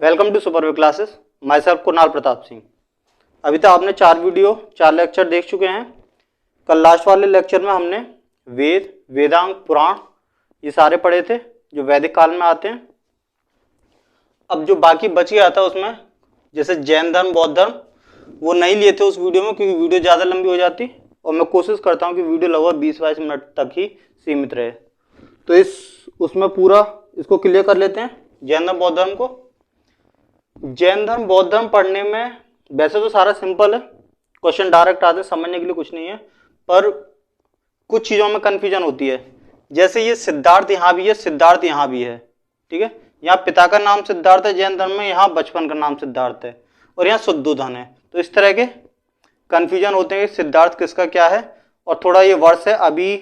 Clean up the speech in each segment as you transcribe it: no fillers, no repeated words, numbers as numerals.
Welcome to super way classes. Myself Kunal Pratap Singh. अभी तक आपने 4 लेक्चर देख चुके हैं। कल लास्ट वाले लेक्चर में हमने वेद, वेदांग, पुराण ये सारे पढ़े थे जो वैदिक काल में आते हैं। अब जो बाकी बच गया था उसमें जैसे जैन धर्म, बौद्ध धर्म वो नहीं लिए थे उस वीडियो में, क्योंकि वीडियो ज़्यादा लंबी हो जाती और मैं कोशिश करता हूँ कि वीडियो लगभग 20-22 मिनट तक ही सीमित रहे। तो उसमें पूरा इसको क्लियर कर लेते हैं जैन धर्म, बौद्ध धर्म को। जैन धर्म, बौद्ध धर्म पढ़ने में वैसे तो सारा सिंपल है, क्वेश्चन डायरेक्ट आते हैं, समझने के लिए कुछ नहीं है, पर कुछ चीज़ों में कन्फ्यूजन होती है। जैसे ये सिद्धार्थ यहाँ भी है, सिद्धार्थ यहाँ भी है, ठीक है। यहाँ पिता का नाम सिद्धार्थ है जैन धर्म में, यहाँ बचपन का नाम सिद्धार्थ है और यहाँ शुद्धोधन है। तो इस तरह के कन्फ्यूजन होते हैं कि सिद्धार्थ किसका क्या है। और थोड़ा ये वर्ष है, अभी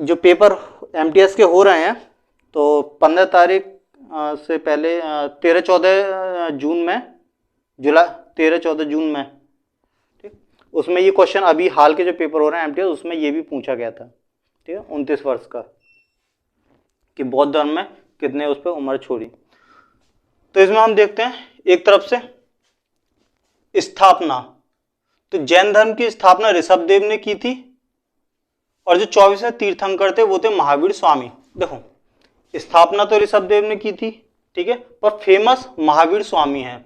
जो पेपर MTS के हो रहे हैं तो 15 तारीख से पहले 13-14 जून में, जुलाई 13-14 जून में, ठीक, उसमें ये क्वेश्चन अभी हाल के जो पेपर हो रहे हैं MTS उसमें ये भी पूछा गया था, ठीक है, 29 वर्ष का, कि बौद्ध धर्म में कितने उस पर उम्र छोड़ी। तो इसमें हम देखते हैं एक तरफ से स्थापना, तो जैन धर्म की स्थापना ऋषभदेव ने की थी और जो 24वें तीर्थंकर थे वो थे महावीर स्वामी। देखो स्थापना तो ऋषभदेव ने की थी, ठीक है, पर फेमस महावीर स्वामी है।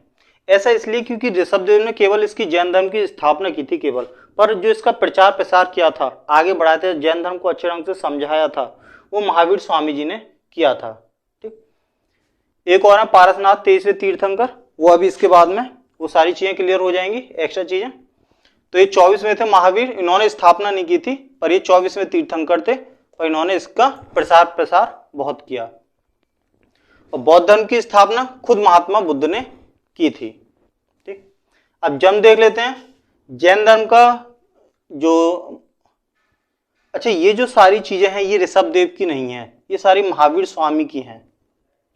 ऐसा इसलिए क्योंकि ऋषभदेव ने केवल इसकी जैन धर्म की स्थापना की थी केवल, पर जो इसका प्रचार प्रसार किया था, आगे बढ़ाया था, जैन धर्म को अच्छे ढंग से समझाया था, वो महावीर स्वामी जी ने किया था, ठीक। एक और है पारसनाथ 23वें तीर्थंकर, वो अभी इसके बाद में वो सारी चीजें क्लियर हो जाएंगी, एक्स्ट्रा चीजें। तो ये 24वें थे महावीर, इन्होंने स्थापना नहीं की थी, पर ये 24वें तीर्थंकर थे और इन्होंने इसका प्रसार प्रसार बहुत किया। और बौद्ध धर्म की स्थापना खुद महात्मा बुद्ध ने की थी, ठीक। अब जब देख लेते हैं जैन धर्म का जो, अच्छा ये जो सारी चीजें हैं ये ऋषभदेव की नहीं है, ये सारी महावीर स्वामी की हैं,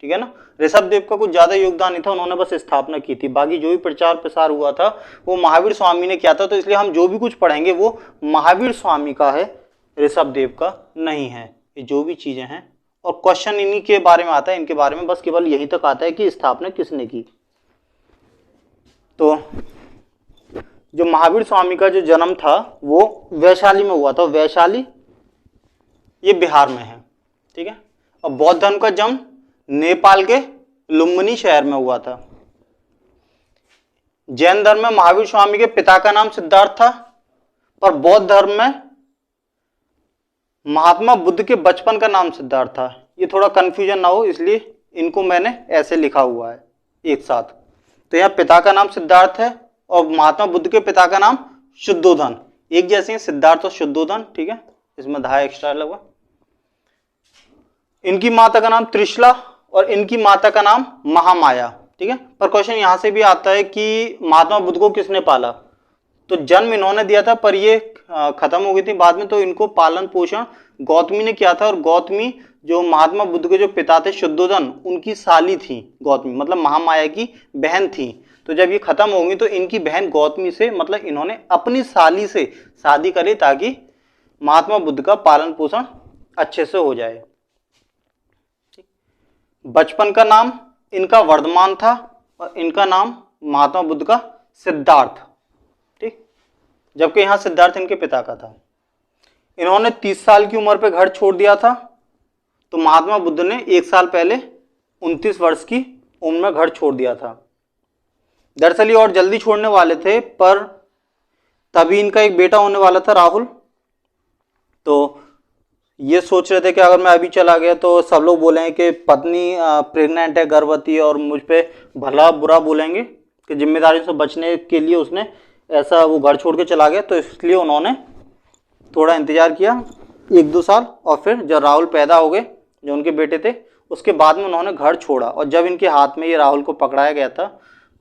ठीक है ना। ऋषभदेव का कुछ ज्यादा योगदान नहीं था, उन्होंने बस स्थापना की थी, बाकी जो भी प्रचार प्रसार हुआ था वो महावीर स्वामी ने किया था। तो इसलिए हम जो भी कुछ पढ़ेंगे वो महावीर स्वामी का है, ऋषभदेव का नहीं है। ये जो भी चीजें हैं और क्वेश्चन इन्हीं के बारे में आता है, इनके बारे में बस केवल यही तक आता है कि स्थापना किसने की। तो जो महावीर स्वामी का जो जन्म था वो वैशाली में हुआ था, वैशाली ये बिहार में है, ठीक है। और बौद्ध धर्म का जन्म नेपाल के लुम्बिनी शहर में हुआ था। जैन धर्म में महावीर स्वामी के पिता का नाम सिद्धार्थ था, पर बौद्ध धर्म में महात्मा बुद्ध के बचपन का नाम सिद्धार्थ था। ये थोड़ा कंफ्यूजन ना हो इसलिए इनको मैंने ऐसे लिखा हुआ है एक साथ। तो यहाँ पिता का नाम सिद्धार्थ है और महात्मा बुद्ध के पिता का नाम शुद्धोधन, एक जैसे हैं सिद्धार्थ और शुद्धोधन, ठीक है। इसमें धाया एक्स्ट्रा लगा। इनकी माता का नाम त्रिशला और इनकी माता का नाम महामाया, ठीक है। पर क्वेश्चन यहां से भी आता है कि महात्मा बुद्ध को किसने पाला। तो जन्म इन्होंने दिया था पर ये खत्म हो गई थी बाद में, तो इनको पालन पोषण गौतमी ने किया था। और गौतमी जो महात्मा बुद्ध के जो पिता थे शुद्धोधन, उनकी साली थी गौतमी, मतलब महामाया की बहन थी। तो जब ये खत्म होंगी तो इनकी बहन गौतमी से, मतलब इन्होंने अपनी साली से शादी करी ताकि महात्मा बुद्ध का पालन पोषण अच्छे से हो जाए। बचपन का नाम इनका वर्धमान था और इनका नाम महात्मा बुद्ध का सिद्धार्थ, ठीक, जबकि यहां सिद्धार्थ इनके पिता का था। इन्होंने 30 साल की उम्र पे घर छोड़ दिया था, तो महात्मा बुद्ध ने 1 साल पहले 29 वर्ष की उम्र में घर छोड़ दिया था। दरअसल ये और जल्दी छोड़ने वाले थे, पर तभी इनका एक बेटा होने वाला था राहुल। तो ये सोच रहे थे कि अगर मैं अभी चला गया तो सब लोग बोलेंगे कि पत्नी प्रेग्नेंट है, गर्भवती है, और मुझ पे भला बुरा बोलेंगे कि जिम्मेदारी से बचने के लिए उसने ऐसा वो घर छोड़ के चला गया। तो इसलिए उन्होंने थोड़ा इंतजार किया 1-2 साल, और फिर जब राहुल पैदा हो गए जो उनके बेटे थे, उसके बाद में उन्होंने घर छोड़ा। और जब इनके हाथ में ये राहुल को पकड़ाया गया था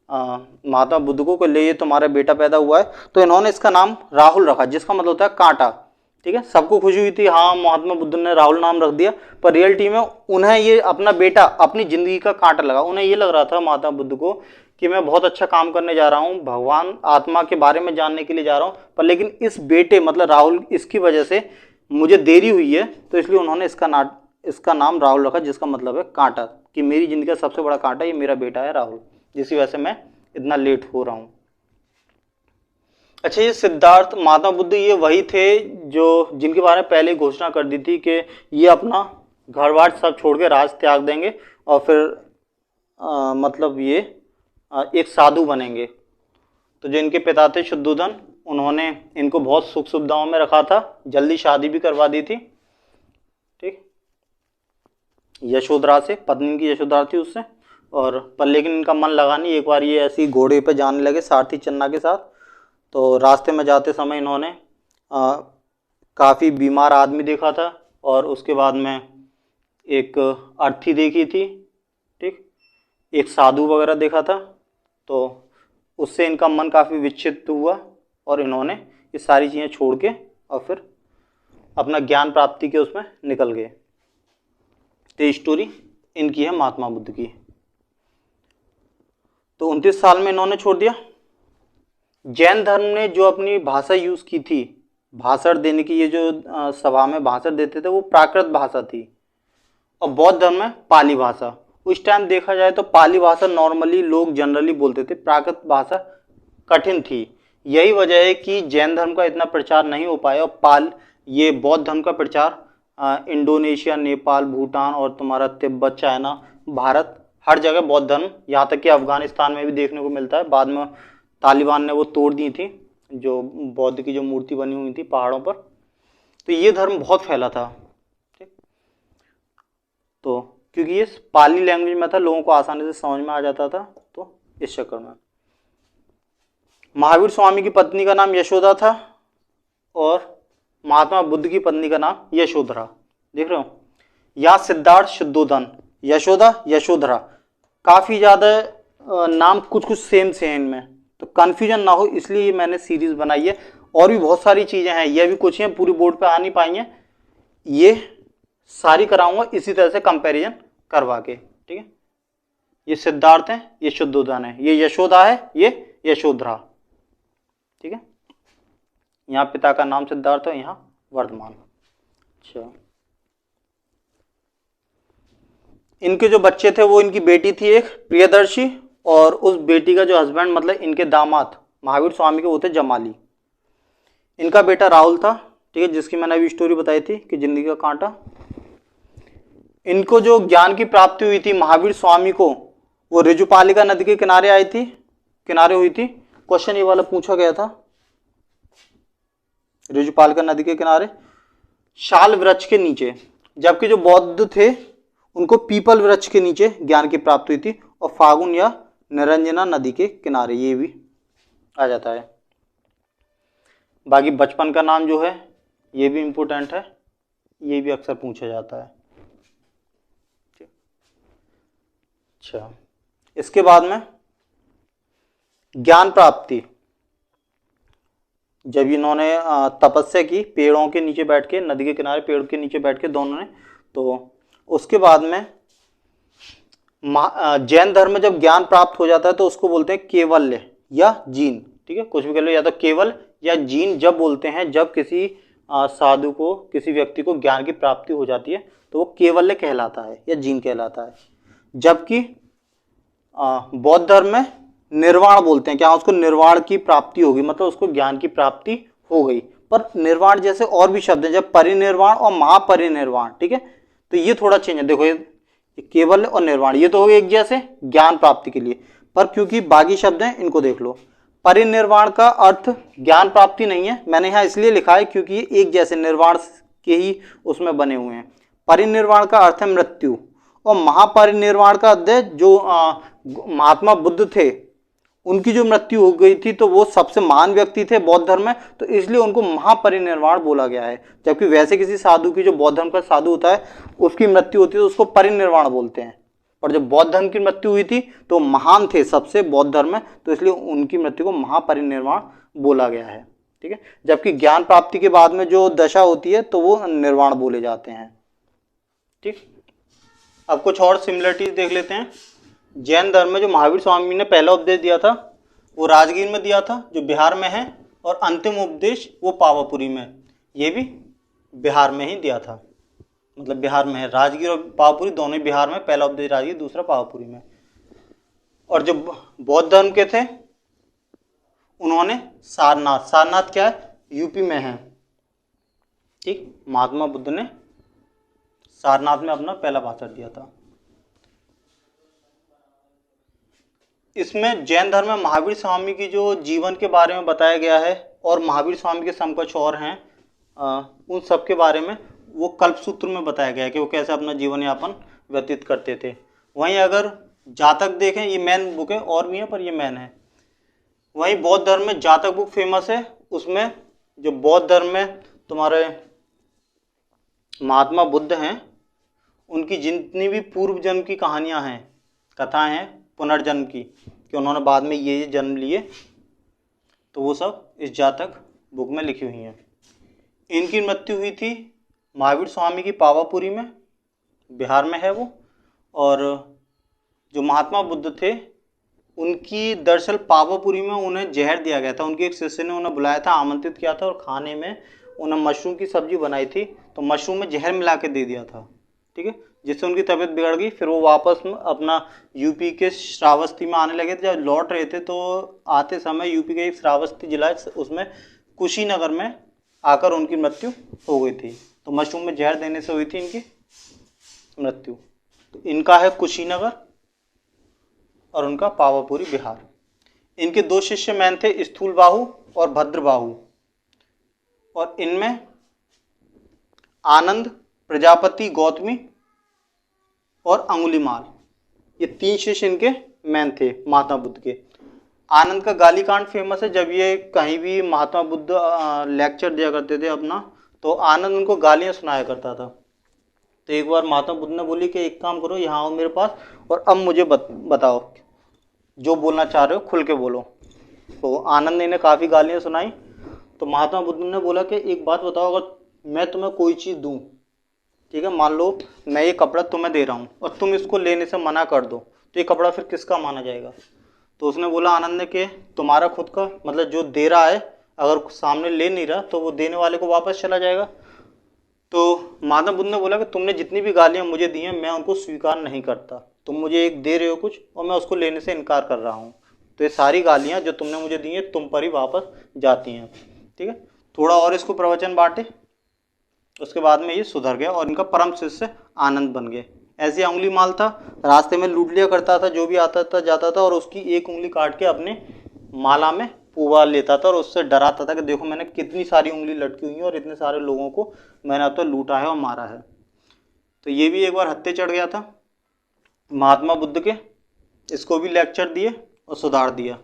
महात्मा बुद्ध को ले, ये तुम्हारा बेटा पैदा हुआ है, तो इन्होंने इसका नाम राहुल रखा, जिसका मतलब होता है कांटा, ठीक है। सबको खुशी हुई थी, हाँ महात्मा बुद्ध ने राहुल नाम रख दिया, पर रियलिटी में उन्हें ये अपना बेटा अपनी जिंदगी का कांटा लगा। उन्हें ये लग रहा था महात्मा बुद्ध को कि मैं बहुत अच्छा काम करने जा रहा हूँ, भगवान आत्मा के बारे में जानने के लिए जा रहा हूँ, पर लेकिन इस बेटे मतलब राहुल, इसकी वजह से मुझे देरी हुई है, तो इसलिए उन्होंने इसका इसका नाम राहुल रखा, जिसका मतलब है कांटा, कि मेरी जिंदगी का सबसे बड़ा कांटा ये मेरा बेटा है राहुल, जिसकी वजह से मैं इतना लेट हो रहा हूँ। अच्छा, ये सिद्धार्थ महात्मा बुद्ध ये वही थे जो जिनके बारे में पहले घोषणा कर दी थी कि ये अपना घर बार सब छोड़ के राज त्याग देंगे और फिर मतलब ये एक साधु बनेंगे। तो जो इनके पिता थे शुद्धोधन, उन्होंने इनको बहुत सुख सुविधाओं में रखा था, जल्दी शादी भी करवा दी थी, ठीक, यशोधरा से, पत्नी की यशोधरा थी उससे। और पर लेकिन इनका मन लगा नहीं, एक बार ये ऐसी घोड़े पे जाने लगे सारथी चन्ना के साथ, तो रास्ते में जाते समय इन्होंने काफ़ी बीमार आदमी देखा था और उसके बाद में एक अर्थी देखी थी, ठीक, एक साधु वगैरह देखा था, तो उससे इनका मन काफ़ी विक्षिप्त हुआ और इन्होंने ये सारी चीज़ें छोड़ के और फिर अपना ज्ञान प्राप्ति के उसमें निकल गए। तो स्टोरी इनकी है महात्मा बुद्ध की। तो 29 साल में इन्होंने छोड़ दिया। जैन धर्म ने जो अपनी भाषा यूज की थी भाषण देने की, ये जो सभा में भाषण देते थे वो प्राकृत भाषा थी, और बौद्ध धर्म में पाली भाषा। उस टाइम देखा जाए तो पाली भाषा नॉर्मली लोग जनरली बोलते थे, प्राकृत भाषा कठिन थी। यही वजह है कि जैन धर्म का इतना प्रचार नहीं हो पाया और ये बौद्ध धर्म का प्रचार इंडोनेशिया, नेपाल, भूटान और तुम्हारा तिब्बत, चाइना, भारत, हर जगह बौद्ध धर्म, यहाँ तक कि अफगानिस्तान में भी देखने को मिलता है। बाद में तालिबान ने वो तोड़ दी थी, जो बौद्ध की जो मूर्ति बनी हुई थी पहाड़ों पर। तो ये धर्म बहुत फैला था, ठीक, तो क्योंकि ये पाली लैंग्वेज में था, लोगों को आसानी से समझ में आ जाता था, तो इस चक्कर में। महावीर स्वामी की पत्नी का नाम यशोदा था और महात्मा बुद्ध की पत्नी का नाम यशोधरा। देख रहे हो, या सिद्धार्थ शुद्धोधन, यशोदा, यशोधरा, काफी ज्यादा नाम कुछ कुछ सेम से इनमें, तो कंफ्यूजन ना हो इसलिए मैंने सीरीज बनाई है। और भी बहुत सारी चीजें हैं, ये भी कुछ हैं पूरी बोर्ड पे आ नहीं पाई हैं, ये सारी कराऊंगा इसी तरह से कंपैरिजन करवा के, ठीक है। ये सिद्धार्थ है, ये शुद्धोधन है, ये यशोदा है, ये यशोधरा, ठीक है। यहाँ पिता का नाम सिद्धार्थ है, यहाँ वर्तमान। अच्छा, इनके जो बच्चे थे वो इनकी बेटी थी एक प्रियदर्शी, और उस बेटी का जो हस्बैंड मतलब इनके दामाद महावीर स्वामी के वो थे जमाली। इनका बेटा राहुल था, ठीक है, जिसकी मैंने अभी स्टोरी बताई थी कि जिंदगी का कांटा। इनको जो ज्ञान की प्राप्ति हुई थी महावीर स्वामी को, वो ऋजुपालिका नदी के किनारे हुई थी। क्वेश्चन ये वाला पूछा गया था, ऋजुपालिका नदी के किनारे शाल वृक्ष के नीचे, जबकि जो बौद्ध थे उनको पीपल वृक्ष के नीचे ज्ञान की प्राप्ति हुई थी, और फागुन या निरंजना नदी के किनारे, ये भी आ जाता है। बाकी बचपन का नाम जो है ये भी इंपॉर्टेंट है, ये भी अक्सर पूछा जाता है। अच्छा, इसके बाद में ज्ञान प्राप्ति, जब इन्होंने तपस्या की पेड़ों के नीचे बैठ के, नदी के किनारे पेड़ के नीचे बैठ के दोनों ने, तो उसके बाद में जैन धर्म में जब ज्ञान प्राप्त हो जाता है तो उसको बोलते हैं केवल्य या जीन, ठीक है, कुछ भी कह लो, या तो केवल या जीन जब बोलते हैं, जब किसी साधु को, किसी व्यक्ति को ज्ञान की प्राप्ति हो जाती है तो वो केवल्य कहलाता है या जीन कहलाता है। जबकि बौद्ध धर्म में निर्वाण बोलते हैं, क्या उसको निर्वाण की प्राप्ति होगी, मतलब उसको ज्ञान की प्राप्ति हो गई। पर निर्वाण जैसे और भी शब्द हैं, जब परिनिर्वाण और महापरिनिर्वाण, ठीक है, तो ये थोड़ा चेंज है। देखो, ये केवल और निर्वाण ये तो हो गए एक जैसे ज्ञान प्राप्ति के लिए, पर क्योंकि बाकी शब्द हैं इनको देख लो। परिनिर्वाण का अर्थ ज्ञान प्राप्ति नहीं है, मैंने यहाँ इसलिए लिखा है क्योंकि ये एक जैसे निर्वाण के ही उसमें बने हुए हैं। परिनिर्वाण का अर्थ है मृत्यु, और महापरिनिर्वाण का अर्थ है जो महात्मा बुद्ध थे उनकी जो मृत्यु हो गई थी, तो वो सबसे महान व्यक्ति थे बौद्ध धर्म में, तो इसलिए उनको महापरिनिर्वाण बोला गया है। जबकि वैसे किसी साधु की, जो बौद्ध धर्म का साधु होता है, उसकी मृत्यु होती है तो उसको परिनिर्वाण बोलते हैं। और जब बौद्ध धर्म की मृत्यु हुई थी तो महान थे सबसे बौद्ध धर्म में, तो इसलिए उनकी मृत्यु को महापरिनिर्वाण बोला गया है, ठीक है। जबकि ज्ञान प्राप्ति के बाद में जो दशा होती है तो वो निर्वाण बोले जाते हैं, ठीक। अब कुछ और सिमिलरिटीज देख लेते हैं। जैन धर्म में जो महावीर स्वामी ने पहला उपदेश दिया था वो राजगीर में दिया था, जो बिहार में है, और अंतिम उपदेश वो पावापुरी में, ये भी बिहार में ही दिया था। मतलब बिहार में है। राजगीर और पावापुरी दोनों ही बिहार में, पहला उपदेश राजगीर, दूसरा पावापुरी में। और जो बौद्ध धर्म के थे उन्होंने सारनाथ, सारनाथ क्या है, यूपी में है, ठीक। महात्मा बुद्ध ने सारनाथ में अपना पहला भाषण दिया था। इसमें जैन धर्म में महावीर स्वामी की जो जीवन के बारे में बताया गया है और महावीर स्वामी के समकक्ष और हैं उन सब के बारे में वो कल्पसूत्र में बताया गया है कि वो कैसे अपना जीवन यापन व्यतीत करते थे। वहीं अगर जातक देखें, ये मेन बुक है, और भी है पर ये मेन है। वहीं बौद्ध धर्म में जातक बुक फेमस है। उसमें जो बौद्ध धर्म में तुम्हारे महात्मा बुद्ध हैं उनकी जितनी भी पूर्व जन्म की कहानियां हैं, कथाएं हैं पुनर्जन्म की, कि उन्होंने बाद में ये जन्म लिए, तो वो सब इस जातक बुक में लिखी हुई हैं। इनकी मृत्यु हुई थी महावीर स्वामी की पावापुरी में, बिहार में है वो। और जो महात्मा बुद्ध थे उनकी दरअसल पावापुरी में उन्हें जहर दिया गया था। उनके एक शिष्य ने उन्हें बुलाया था, आमंत्रित किया था, और खाने में उन्हें मशरूम की सब्जी बनाई थी, तो मशरूम में जहर मिला के दे दिया था, ठीक है, जिससे उनकी तबीयत बिगड़ गई। फिर वो वापस में अपना यूपी के श्रावस्ती में आने लगे थे। जब लौट रहे थे तो आते समय यूपी के एक श्रावस्ती जिला है, उसमें कुशीनगर में आकर उनकी मृत्यु हो गई थी। तो मशरूम में जहर देने से हुई थी इनकी मृत्यु। तो इनका है कुशीनगर और उनका पावापुरी बिहार। इनके दो शिष्य मैन थे, स्थूलबाहु और भद्रबाहु, और इनमें आनंद, प्रजापति, गौतमी और अंगुलीमाल, ये तीन शिष्य इनके मैन थे महात्मा बुद्ध के। आनंद का गाली कांड फेमस है। जब ये कहीं भी महात्मा बुद्ध लेक्चर दिया करते थे अपना, तो आनंद उनको गालियां सुनाया करता था। तो एक बार महात्मा बुद्ध ने बोली कि एक काम करो, यहाँ आओ मेरे पास और अब मुझे बताओ, जो बोलना चाह रहे हो खुल के बोलो। तो आनंद ने इन्हें काफ़ी गालियाँ सुनाई। तो महात्मा बुद्ध ने बोला कि एक बात बताओ, अगर मैं तुम्हें कोई चीज़ दूँ, ठीक है, मान लो मैं ये कपड़ा तुम्हें दे रहा हूँ और तुम इसको लेने से मना कर दो, तो ये कपड़ा फिर किसका माना जाएगा? तो उसने बोला आनंद ने कि तुम्हारा खुद का, मतलब जो दे रहा है अगर सामने ले नहीं रहा तो वो देने वाले को वापस चला जाएगा। तो महात्मा बुद्ध ने बोला कि तुमने जितनी भी गालियाँ मुझे दी हैं मैं उनको स्वीकार नहीं करता। तुम मुझे एक दे रहे हो कुछ और मैं उसको लेने से इनकार कर रहा हूँ, तो ये सारी गालियाँ जो तुमने मुझे दी हैं तुम पर ही वापस जाती हैं, ठीक है। थोड़ा और इसको प्रवचन बांटे, उसके बाद में ये सुधर गया और इनका परम शिष्य आनंद बन गए। ऐसे अंगुलीमाल था, रास्ते में लूट लिया करता था जो भी आता था जाता था, और उसकी एक उंगली काट के अपने माला में पुआ लेता था और उससे डराता था कि देखो मैंने कितनी सारी उंगली लटकी हुई है और इतने सारे लोगों को मैंने अब तो लूटा है और मारा है। तो ये भी एक बार हत्थे चढ़ गया था महात्मा बुद्ध के, इसको भी लेक्चर दिए और सुधार दिया।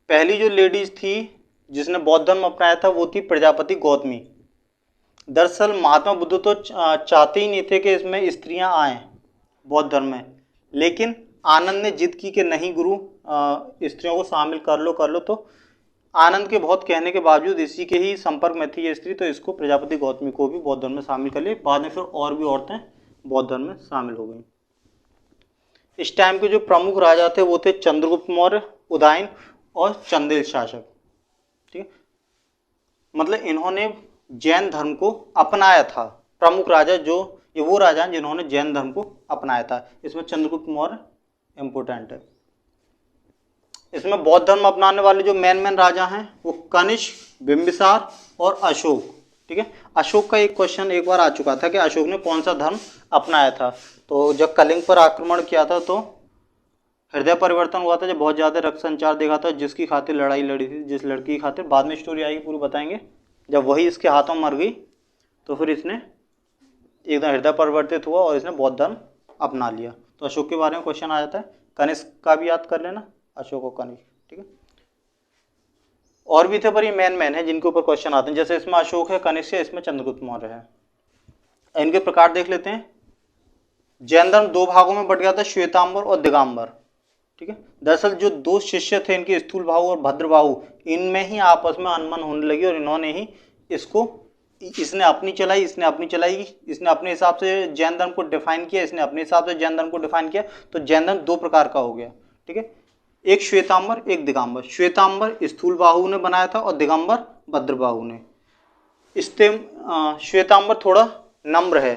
पहली जो लेडीज थी जिसने बौद्ध धर्म अपनाया था वो थी प्रजापति गौतमी। दरअसल महात्मा बुद्ध तो चाहते ही नहीं थे कि इसमें स्त्रियां आएं बौद्ध धर्म में, लेकिन आनंद ने जिद की कि नहीं गुरु, स्त्रियों को शामिल कर लो। तो आनंद के बहुत कहने के बावजूद, इसी के ही संपर्क में थी ये स्त्री, तो इसको प्रजापति गौतमी को भी बौद्ध धर्म में शामिल कर लिया। बाद में फिर और भी औरतें बौद्ध धर्म में शामिल हो गई। इस टाइम के जो प्रमुख राजा थे वो थे चंद्रगुप्त मौर्य, उदयन और चंदेल शासक, ठीक है। मतलब इन्होंने जैन धर्म को अपनाया था। प्रमुख राजा जो ये वो राजा हैं जिन्होंने जैन धर्म को अपनाया था। इसमें चंद्रगुप्त मौर्य इंपोर्टेंट है। इसमें बौद्ध धर्म अपनाने वाले जो मेन राजा हैं वो कनिष्क, बिंबिसार और अशोक, ठीक है। अशोक का एक क्वेश्चन एक बार आ चुका था कि अशोक ने कौन सा धर्म अपनाया था। तो जब कलिंग पर आक्रमण किया था तो हृदय परिवर्तन हुआ था, जब बहुत ज़्यादा रक्त संचार देखा था, जिसकी खातिर लड़ाई लड़ी थी, जिस लड़की की खातिर, बाद में स्टोरी आएगी पूरी बताएंगे। जब वही इसके हाथों मर गई तो फिर इसने एकदम हृदय परिवर्तित हुआ और इसने बौद्ध धर्म अपना लिया। तो अशोक के बारे में क्वेश्चन आ जाता है। कनिष्क का भी याद कर लेना, अशोक और कनिष्क, ठीक है। और भी थे पर ये मेन है जिनके ऊपर क्वेश्चन आते हैं। जैसे इसमें अशोक है, कनिष्क है, इसमें चंद्रगुप्त मौर्य है। इनके प्रकार देख लेते हैं। जैन धर्म दो भागों में बट गया था, श्वेतांबर और दिगंबर, ठीक है। दरअसल जो दो शिष्य थे इनके, स्थूलबाहु और भद्रबाहु, इनमें ही आपस में अनबन होने लगी और इन्होंने ही इसको, इसने अपनी चलाई, इसने अपनी चलाई, इसने अपने हिसाब से जैन धर्म को डिफाइन किया, इसने अपने हिसाब से जैन धर्म को डिफाइन किया। तो जैन धर्म दो प्रकार का हो गया, ठीक है। एक श्वेतांबर, एक दिगंबर। श्वेतांबर स्थूलबाहु ने बनाया था और दिगंबर भद्रबाहु ने। श्वेतांबर थोड़ा नम्र है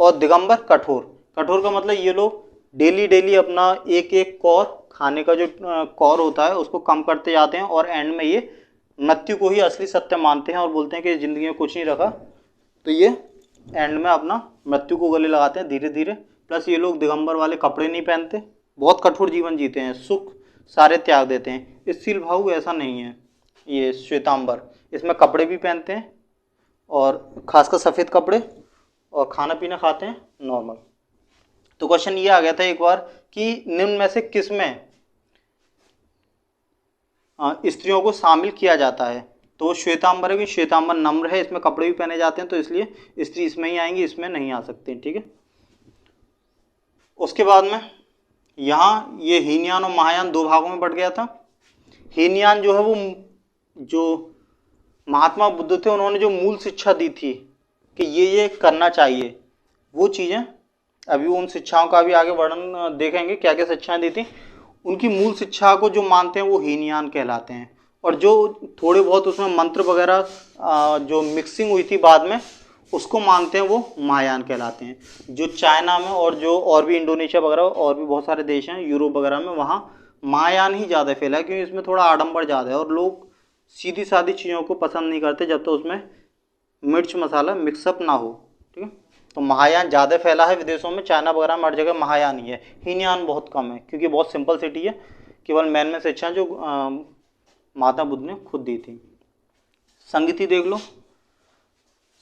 और दिगंबर कठोर। कठोर का मतलब ये लोग डेली डेली अपना एक एक कौर खाने का जो कौर होता है उसको कम करते जाते हैं और एंड में ये मृत्यु को ही असली सत्य मानते हैं और बोलते हैं कि जिंदगी में कुछ नहीं रखा, तो ये एंड में अपना मृत्यु को गले लगाते हैं धीरे धीरे। प्लस ये लोग दिगंबर वाले कपड़े नहीं पहनते, बहुत कठोर जीवन जीते हैं, सुख सारे त्याग देते हैं। इस सीलभाऊ ऐसा नहीं है, ये श्वेतांबर इसमें कपड़े भी पहनते हैं और खासकर सफ़ेद कपड़े, और खाना पीना खाते हैं नॉर्मल। तो क्वेश्चन ये आ गया था एक बार कि निम्न में से किस में स्त्रियों को शामिल किया जाता है, तो श्वेतांबर है कि श्वेतांबर नम्र है, इसमें कपड़े भी पहने जाते हैं, तो इसलिए स्त्री इसमें ही आएंगी, इसमें नहीं आ सकती। ठीक है। उसके बाद में यहाँ ये हीनयान और महायान दो भागों में बट गया था। हीनयान जो है वो जो महात्मा बुद्ध थे उन्होंने जो मूल शिक्षा दी थी कि ये करना चाहिए, वो चीज़ें अभी उन शिक्षाओं का भी आगे वर्णन देखेंगे क्या क्या शिक्षाएं दी थी। उनकी मूल शिक्षा को जो मानते हैं वो हीनयान कहलाते हैं, और जो थोड़े बहुत उसमें मंत्र वगैरह जो मिक्सिंग हुई थी बाद में उसको मानते हैं वो महायान कहलाते हैं। जो चाइना में और जो और भी इंडोनेशिया वगैरह और भी बहुत सारे देश हैं यूरोप वगैरह में, वहाँ महायान ही ज़्यादा फैला है क्योंकि इसमें थोड़ा आडंबर ज़्यादा है और लोग सीधी सादी चीज़ों को पसंद नहीं करते जब तक उसमें मिर्च मसाला मिक्सअप ना हो। ठीक है। तो महायान ज़्यादा फैला है विदेशों में, चाइना वगैरह में हर जगह महायान ही है, हीनयान बहुत कम है क्योंकि बहुत सिंपल सिटी है, केवल मैन में शिक्षा जो महात्मा बुद्ध ने खुद दी थी। संगति देख लो।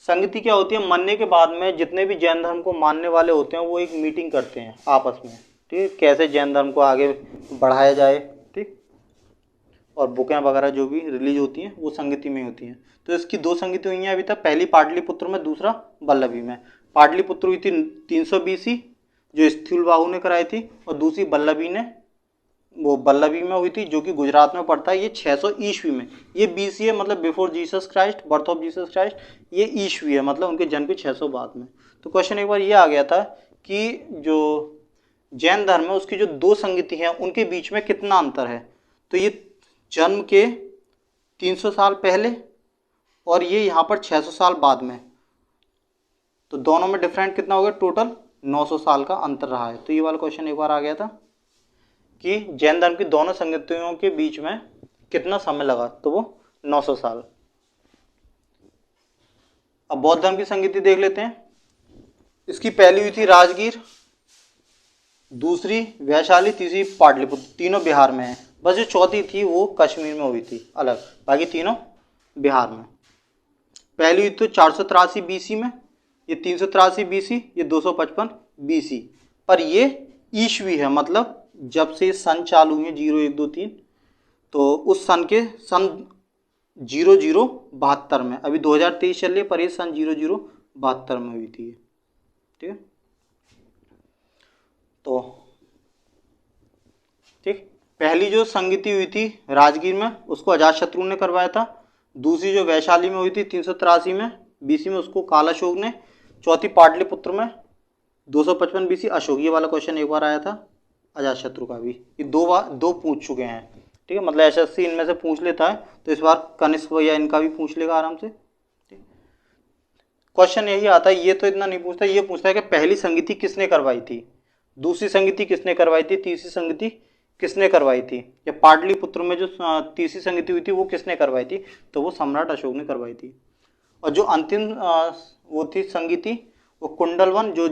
संगति क्या होती है, मरने के बाद में जितने भी जैन धर्म को मानने वाले होते हैं वो एक मीटिंग करते हैं आपस में, ठीक है, कैसे जैन धर्म को आगे बढ़ाया जाए। ठीक। और बुकें वगैरह जो भी रिलीज होती हैं वो संगति में होती हैं। तो इसकी दो संगति हुई हैं अभी तक, पहली पाटलिपुत्र में, दूसरा वल्लभी में। पाटलिपुत्र हुई थी 300 BC जो स्थूलबाहु ने कराई थी, और दूसरी वल्लभी में हुई थी जो कि गुजरात में पड़ता है, ये 600 ईस्वी में। ये BC है मतलब before Jesus Christ, birth of Jesus Christ, ये ईस्वी है मतलब उनके जन्म के 600 बाद में। तो क्वेश्चन एक बार ये आ गया था कि जो जैन धर्म है उसकी जो दो संगति हैं उनके बीच में कितना अंतर है, तो ये जन्म के 300 साल पहले और ये यहाँ पर 600 साल बाद में, तो दोनों में डिफरेंट कितना हो गया, टोटल 900 साल का अंतर रहा है। तो ये वाला क्वेश्चन एक बार आ गया था कि जैन धर्म की दोनों संगतियों के बीच में कितना समय लगा, तो वो 900 साल। अब बौद्ध धर्म की संगति देख लेते हैं। इसकी पहली हुई थी राजगीर, दूसरी वैशाली, तीसरी पाटलिपुत्र, तीनों बिहार में है। बस जो चौथी थी वो कश्मीर में हुई थी अलग, बाकी तीनों बिहार में। पहली हुई तो 483 BC में, ये 383 BC, ये 255 BC, पर ये ईस्वी है मतलब जब से सन चालू हुए 0 1 2 3, तो उस सन के सन 0072 में, अभी 2023 चल रही है पर ये सन 0072 में हुई थी। ठीक है। तो ठीक, पहली जो संगति हुई थी राजगीर में उसको अजातशत्रु ने करवाया था, दूसरी जो वैशाली में हुई थी 383 में BC में उसको कालाशोक ने, चौथी पाटलिपुत्र में 255 BC अशोक। ये वाला क्वेश्चन एक बार आया था अजातशत्रु का भी, ये दो पूछ चुके हैं। ठीक है, मतलब SSC इनमें से पूछ लेता है तो इस बार कनिष्क या इनका भी पूछ लेगा आराम से। क्वेश्चन यही आता है, ये तो इतना नहीं पूछता, ये पूछता है कि पहली संगति किसने करवाई थी, दूसरी संगति किसने करवाई थी, तीसरी संगति किसने करवाई थी, या पाटलिपुत्र में जो तीसरी संगति हुई थी वो किसने करवाई थी, तो वो सम्राट अशोक ने करवाई थी। और जो अंतिम वो थी संगति वो कुंडलवन जो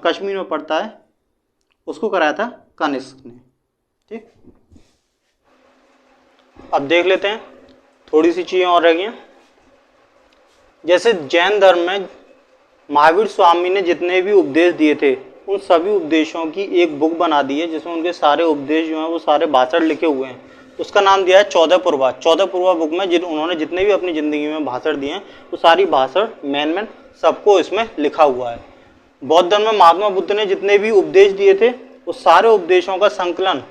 कश्मीर में पड़ता है उसको कराया था कनिष्क ने। ठीक, अब देख लेते हैं थोड़ी सी चीजें और रह गई हैं। जैसे जैन धर्म में महावीर स्वामी ने जितने भी उपदेश दिए थे उन सभी उपदेशों की एक बुक बना दी है जिसमें उनके सारे उपदेश जो हैं वो सारे भाषण लिखे हुए हैं। उसका नाम दिया है 14 पूर्वा। 14 पूर्वा बुक में उन्होंने जितने भी अपनी ज़िंदगी में भाषण दिए हैं वो सारी भाषण मैन सबको इसमें लिखा हुआ है। बौद्ध धर्म में महात्मा बुद्ध ने जितने भी उपदेश दिए थे वो सारे उपदेशों का संकलन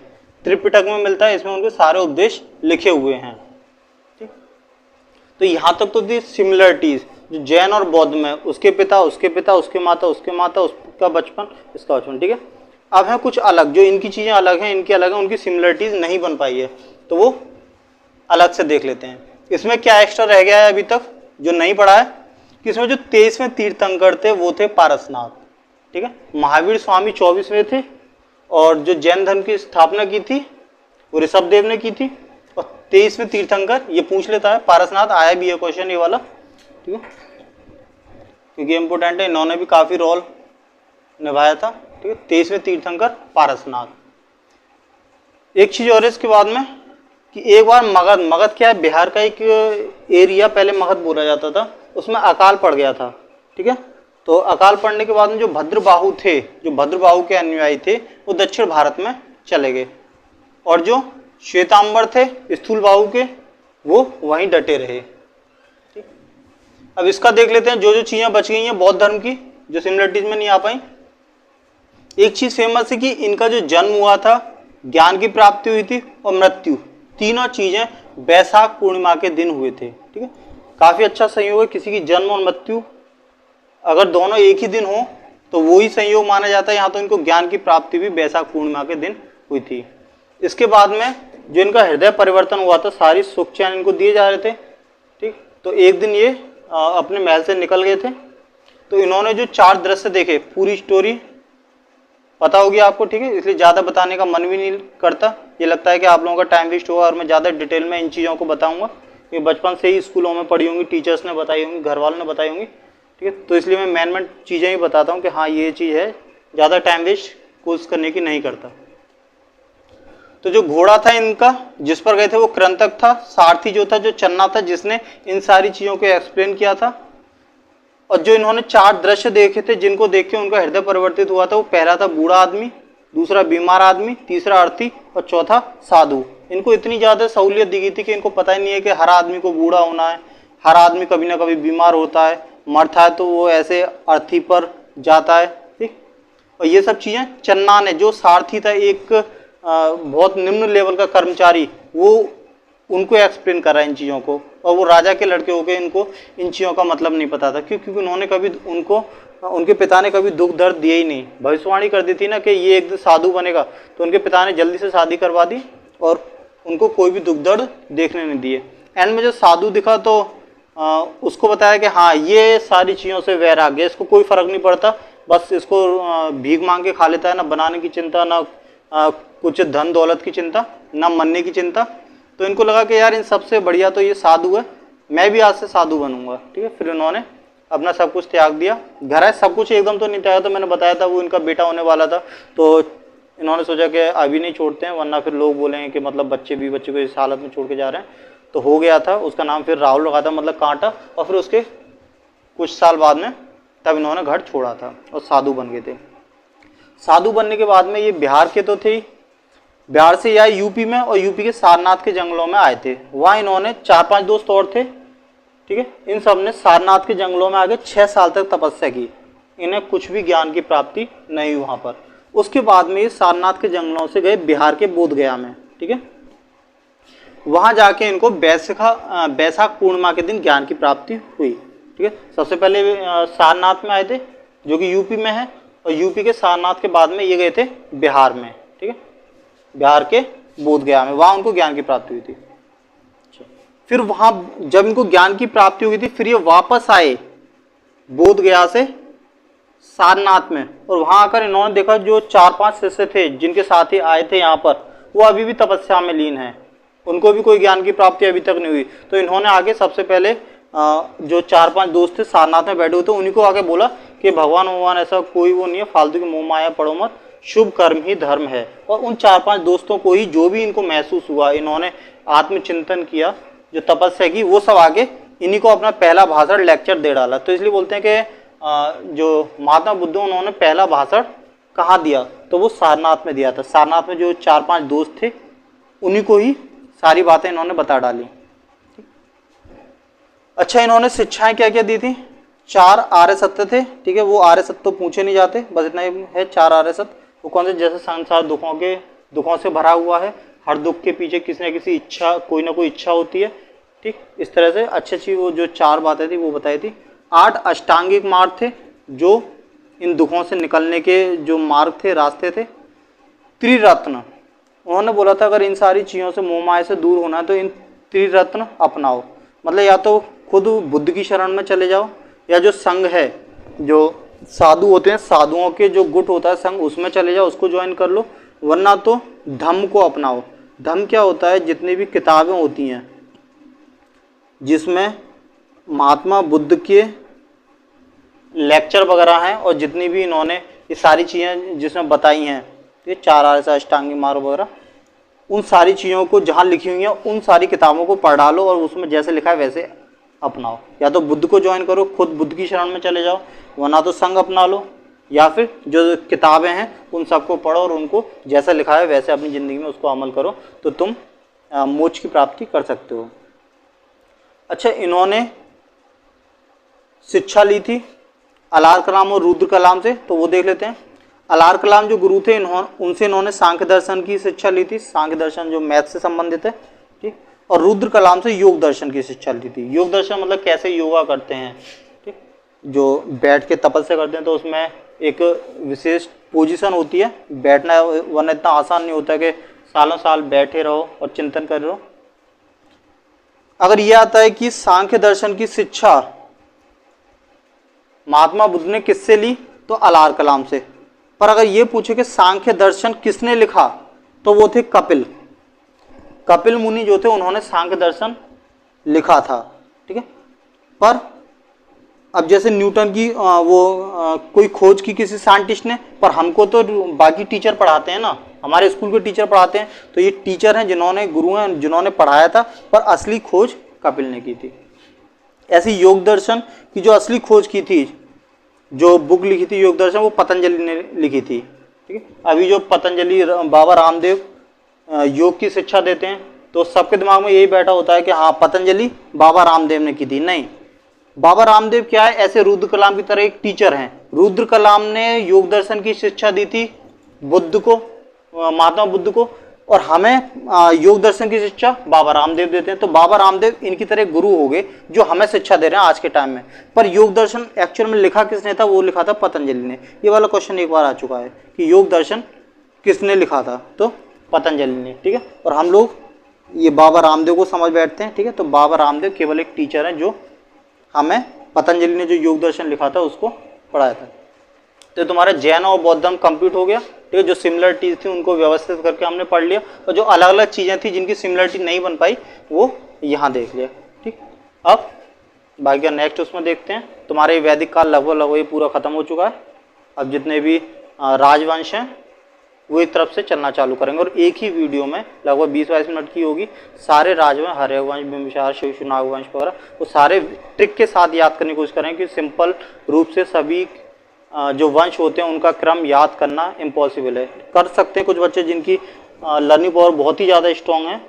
त्रिपिटक में मिलता है, इसमें उनके सारे उपदेश लिखे हुए हैं। ठीक, तो यहाँ तक तो थी सिमिलरिटीज जो जैन और बौद्ध में, उसके पिता उसके पिता, उसके माता उसके माता, उसका बचपन इसका बचपन। ठीक है, अब है कुछ अलग, जो इनकी चीज़ें अलग हैं इनकी अलग हैं, उनकी सिमिलरिटीज नहीं बन पाई है तो वो अलग से देख लेते हैं। इसमें क्या एक्स्ट्रा रह गया है अभी तक जो नहीं पढ़ा है, कि इसमें जो 23वें तीर्थंकर थे वो थे पारसनाथ, ठीक है। महावीर स्वामी 24वें थे और जो जैन धर्म की स्थापना की थी वो ऋषभदेव ने की थी। और 23वें तीर्थंकर ये पूछ लेता है पारसनाथ, आया भी है क्वेश्चन ये वाला, ठीक है, क्योंकि इम्पोर्टेंट है, इन्होंने भी काफी रोल निभाया था, ठीक है। 23वें तीर्थंकर पारसनाथ। एक चीज और इसके बाद में कि एक बार मगध क्या है, बिहार का एक एरिया पहले मगध बोला जाता था, उसमें अकाल पड़ गया था, ठीक है। तो अकाल पड़ने के बाद में जो भद्रबाहु थे, जो भद्रबाहु के अनुयायी थे, वो दक्षिण भारत में चले गए और जो श्वेतांबर थे स्थूलबाहु के, वो वहीं डटे रहे, ठीक। अब इसका देख लेते हैं जो जो चीजें बच गई हैं बौद्ध धर्म की, जो सिमिलरिटीज में नहीं आ पाई। एक चीज फेमस है कि इनका जो जन्म हुआ था, ज्ञान की प्राप्ति हुई थी और मृत्यु, तीनों चीजें बैसाख पूर्णिमा के दिन हुए थे, ठीक है। काफी अच्छा संयोग है, किसी की जन्म और मृत्यु अगर दोनों एक ही दिन हो तो वो ही संयोग माना जाता है। यहाँ तो इनको ज्ञान की प्राप्ति भी बैसाख पूर्णिमा के दिन हुई थी। इसके बाद में जो इनका हृदय परिवर्तन हुआ था, सारी सुख चैन इनको दिए जा रहे थे, ठीक। तो एक दिन ये अपने महल से निकल गए थे, तो इन्होंने जो 4 दृश्य देखे, पूरी स्टोरी पता होगी आपको, ठीक है, इसलिए ज्यादा बताने का मन भी नहीं करता। ये लगता है कि आप लोगों का टाइम वेस्ट होगा और मैं ज्यादा डिटेल में इन चीजों को बताऊंगा, ये बचपन से ही स्कूलों में पढ़ी होंगी, टीचर्स ने बताई होंगी, घर वालों ने बताई होंगी, ठीक है। तो इसलिए मैं मेन चीजें ही बताता हूँ कि हाँ ये चीज है, ज्यादा टाइम वेस्ट कोर्स करने की नहीं करता। तो जो घोड़ा था इनका जिस पर गए थे वो कृंतक था, सारथी जो था जो चन्ना था, जिसने इन सारी चीजों को एक्सप्लेन किया था। और जो इन्होंने 4 दृश्य देखे थे जिनको देख के उनका हृदय परिवर्तित हुआ था, वो पहला था बूढ़ा आदमी, दूसरा बीमार आदमी, तीसरा अर्थी और चौथा साधु। इनको इतनी ज्यादा सहूलियत दी गई थी कि इनको पता ही नहीं है कि हर आदमी को बूढ़ा होना है, हर आदमी कभी ना कभी बीमार होता है, मरता है तो वो ऐसे अर्थी पर जाता है, ठीक। और ये सब चीजें चन्ना ने, जो सारथी था एक बहुत निम्न लेवल का कर्मचारी, वो उनको एक्सप्लेन करा इन चीज़ों को। और वो राजा के लड़के होके इनको इन चीज़ों का मतलब नहीं पता था, क्योंकि उन्होंने कभी उनके पिता ने कभी दुख दर्द दिए ही नहीं। भविष्यवाणी कर दी थी ना कि ये एक दिन साधु बनेगा, तो उनके पिता ने जल्दी से शादी करवा दी और उनको कोई भी दुख दर्द देखने नहीं दिए। एंड में जो साधु दिखा तो उसको बताया कि हाँ ये सारी चीज़ों से वैराग्य, इसको कोई फर्क नहीं पड़ता, बस इसको भीख मांग के खा लेता है, ना बनाने की चिंता, ना कुछ धन दौलत की चिंता, ना मरने की चिंता। तो इनको लगा कि यार इन सबसे बढ़िया तो ये साधु है, मैं भी आज से साधु बनूंगा, ठीक है। फिर इन्होंने अपना सब कुछ त्याग दिया। घर है सब कुछ एकदम तो नहीं त्यागा, तो मैंने बताया था वो इनका बेटा होने वाला था, तो इन्होंने सोचा कि अभी नहीं छोड़ते हैं वरना फिर लोग बोलेंगे कि मतलब बच्चे को इस हालत में छोड़ के जा रहे हैं। तो हो गया था, उसका नाम फिर राहुल रखा था, मतलब कांटा। और फिर उसके कुछ साल बाद में तब इन्होंने घर छोड़ा था और साधु बन गए थे। साधु बनने के बाद में ये बिहार के तो थे, बिहार से या यूपी में, और यूपी के सारनाथ के जंगलों में आए थे। वहाँ इन्होंने 4-5 दोस्त और थे, ठीक है। इन सब ने सारनाथ के जंगलों में आके 6 साल तक तपस्या की। इन्हें कुछ भी ज्ञान की प्राप्ति नहीं हुई वहाँ पर। उसके बाद में ये सारनाथ के जंगलों से गए बिहार के बोधगया में, ठीक है। वहाँ जाके इनको बैसाख पूर्णिमा के दिन ज्ञान की प्राप्ति हुई, ठीक है। सबसे पहले सारनाथ में आए थे जो कि यूपी में है, और यूपी के सारनाथ के बाद में ये गए थे बिहार में, ठीक है, बिहार के बोधगया में। वहाँ उनको ज्ञान की प्राप्ति हुई थी। फिर वहाँ जब इनको ज्ञान की प्राप्ति हुई थी, फिर ये वापस आए बोधगया से सारनाथ में, और वहाँ आकर इन्होंने देखा जो 4-5 शिष्य थे जिनके साथ ही आए थे यहाँ पर, वो अभी भी तपस्या में लीन है, उनको भी कोई ज्ञान की प्राप्ति अभी तक नहीं हुई। तो इन्होंने आगे सबसे पहले जो 4-5 दोस्त थे सारनाथ में बैठे हुए थे, उन्हीं को आगे बोला कि भगवान ऐसा कोई वो नहीं है, फालतू की मोह माया पढ़ो मत, शुभ कर्म ही धर्म है। और उन 4-5 दोस्तों को ही जो भी इनको महसूस हुआ, इन्होंने आत्मचिंतन किया, जो तपस्या की, वो सब आगे इन्हीं को अपना पहला भाषण लेक्चर दे डाला। तो इसलिए बोलते हैं कि जो महात्मा बुद्ध उन्होंने पहला भाषण कहाँ दिया, तो वो सारनाथ में दिया था। सारनाथ में जो 4-5 दोस्त थे उन्हीं को ही सारी बातें इन्होंने बता डाली। अच्छा, इन्होंने शिक्षाएं क्या क्या दी थी? 4 आर्य सत्य थे, ठीक है। वो आर्य सत्य तो पूछे नहीं जाते, बस इतना ही है 4 आर्य सत्य। वो कौन से? जैसे संसार दुखों से भरा हुआ है, हर दुख के पीछे किसी न किसी इच्छा, कोई ना कोई इच्छा होती है, ठीक। इस तरह से अच्छी वो जो 4 बातें थी वो बताई थी। 8 अष्टांगिक मार्ग थे जो इन दुखों से निकलने के जो मार्ग थे, रास्ते थे। त्रिरत्न उन्होंने बोला था अगर इन सारी चीज़ों से मोह माया से दूर होना है तो इन त्रिरत्न अपनाओ। मतलब या तो खुद बुद्ध की शरण में चले जाओ, या जो संघ है, जो साधु होते हैं, साधुओं के जो गुट होता है संघ, उसमें चले जाओ, उसको ज्वाइन कर लो, वरना तो धम्म को अपनाओ। धम्म क्या होता है? जितनी भी किताबें होती हैं जिसमें महात्मा बुद्ध के लेक्चर वगैरह हैं और जितनी भी इन्होंने ये सारी चीज़ें जिसमें बताई हैं, ये 4 आर्य अष्टांगी मार्ग वगैरह, उन सारी चीज़ों को जहाँ लिखी हुई हैं उन सारी किताबों को पढ़ डालो और उसमें जैसे लिखा है वैसे अपनाओ। या तो बुद्ध को ज्वाइन करो, खुद बुद्ध की शरण में चले जाओ, वरना तो संघ अपना लो, या फिर जो किताबें हैं उन सबको पढ़ो और उनको जैसा लिखा है वैसे अपनी ज़िंदगी में उसको अमल करो, तो तुम मोक्ष की प्राप्ति कर सकते हो। अच्छा, इन्होंने शिक्षा ली थी अलार कलाम और रुद्र कलाम से, तो वो देख लेते हैं। अलार कलाम जो गुरु थे उनसे इन्होंने सांख्य दर्शन की शिक्षा ली थी, सांख्य दर्शन जो मैथ से संबंधित है, ठीक। और रुद्र कलाम से योग दर्शन की शिक्षा ली थी। योग दर्शन मतलब कैसे योगा करते हैं, ठीक, जो बैठ के तपस्या करते हैं, तो उसमें एक विशेष पोजीशन होती है, बैठना, वरना इतना आसान नहीं होता कि सालों साल बैठे रहो और चिंतन कर रहो। अगर यह आता है कि सांख्य दर्शन की शिक्षा महात्मा बुद्ध ने किससे ली, तो अलार कलाम से। पर अगर ये पूछे कि सांख्य दर्शन किसने लिखा, तो वो थे कपिल। कपिल मुनि जो थे उन्होंने सांख्य दर्शन लिखा था, ठीक है। पर अब जैसे न्यूटन की कोई खोज की किसी साइंटिस्ट ने, पर हमको तो बाकी टीचर पढ़ाते हैं ना, हमारे स्कूल के टीचर पढ़ाते हैं, तो ये टीचर हैं जिन्होंने, गुरु हैं जिन्होंने पढ़ाया था, पर असली खोज कपिल ने की थी। ऐसी योग दर्शन की जो असली खोज की थी, जो बुक लिखी थी योग दर्शन, वो पतंजलि ने लिखी थी, ठीक है। अभी जो पतंजलि बाबा रामदेव योग की शिक्षा देते हैं, तो सबके दिमाग में यही बैठा होता है कि हाँ पतंजलि बाबा रामदेव ने की थी। नहीं, बाबा रामदेव क्या है, ऐसे रुद्र कलाम की तरह एक टीचर हैं। रुद्र कलाम ने योग दर्शन की शिक्षा दी थी बुद्ध को, महात्मा बुद्ध को, और हमें योग दर्शन की शिक्षा बाबा रामदेव देते हैं। तो बाबा रामदेव इनकी तरह गुरु हो गए जो हमें शिक्षा दे रहे हैं आज के टाइम में। पर योग दर्शन एक्चुअल में लिखा किसने था, वो लिखा था पतंजलि ने। ये वाला क्वेश्चन एक बार आ चुका है कि योग दर्शन किसने लिखा था, तो पतंजलि ने, ठीक है। और हम लोग ये बाबा रामदेव को समझ बैठते हैं, ठीक है। तो बाबा रामदेव केवल एक टीचर है जो हमें पतंजलि ने जो योग दर्शन लिखा था उसको पढ़ाया था। तो तुम्हारा जैन और बौद्ध धर्म कंप्लीट हो गया, ठीक है। जो सिमिलरिटीज थी उनको व्यवस्थित करके हमने पढ़ लिया, और जो अलग अलग चीज़ें थी जिनकी सिमिलरिटी नहीं बन पाई वो यहाँ देख लिया, ठीक। अब बाकी नेक्स्ट उसमें देखते हैं। तुम्हारे वैदिक काल लगभग ये पूरा खत्म हो चुका है। अब जितने भी राजवंश हैं वो एक तरफ से चलना चालू करेंगे, और एक ही वीडियो में लगभग 20-22 मिनट की होगी। सारे राजवंश, हर्यवंश, बिंबिसार, शिशु, नागवंश वगैरह, वो सारे ट्रिक के साथ याद करने की कोशिश करें कि सिंपल रूप से सभी जो वंश होते हैं उनका क्रम याद करना इम्पॉसिबल है। कर सकते हैं कुछ बच्चे जिनकी लर्निंग पावर बहुत ही ज़्यादा स्ट्रॉन्ग है,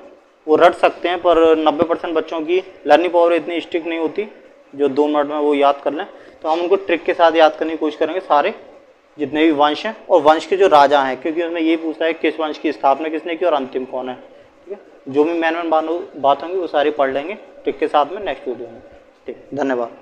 वो रट सकते हैं, पर 90% बच्चों की लर्निंग पावर इतनी स्ट्रिक्ट नहीं होती जो 2 मिनट में वो याद कर लें। तो हम उनको ट्रिक के साथ याद करने की कोशिश करेंगे, सारे जितने भी वंश हैं और वंश के जो राजा हैं, क्योंकि उसमें ये पूछता है किस वंश की स्थापना किसने की और अंतिम कौन है, ठीक है। जो भी मैन बात होंगी वो सारी पढ़ लेंगे ट्रिक के साथ में नेक्स्ट वीडियो में, ठीक। धन्यवाद।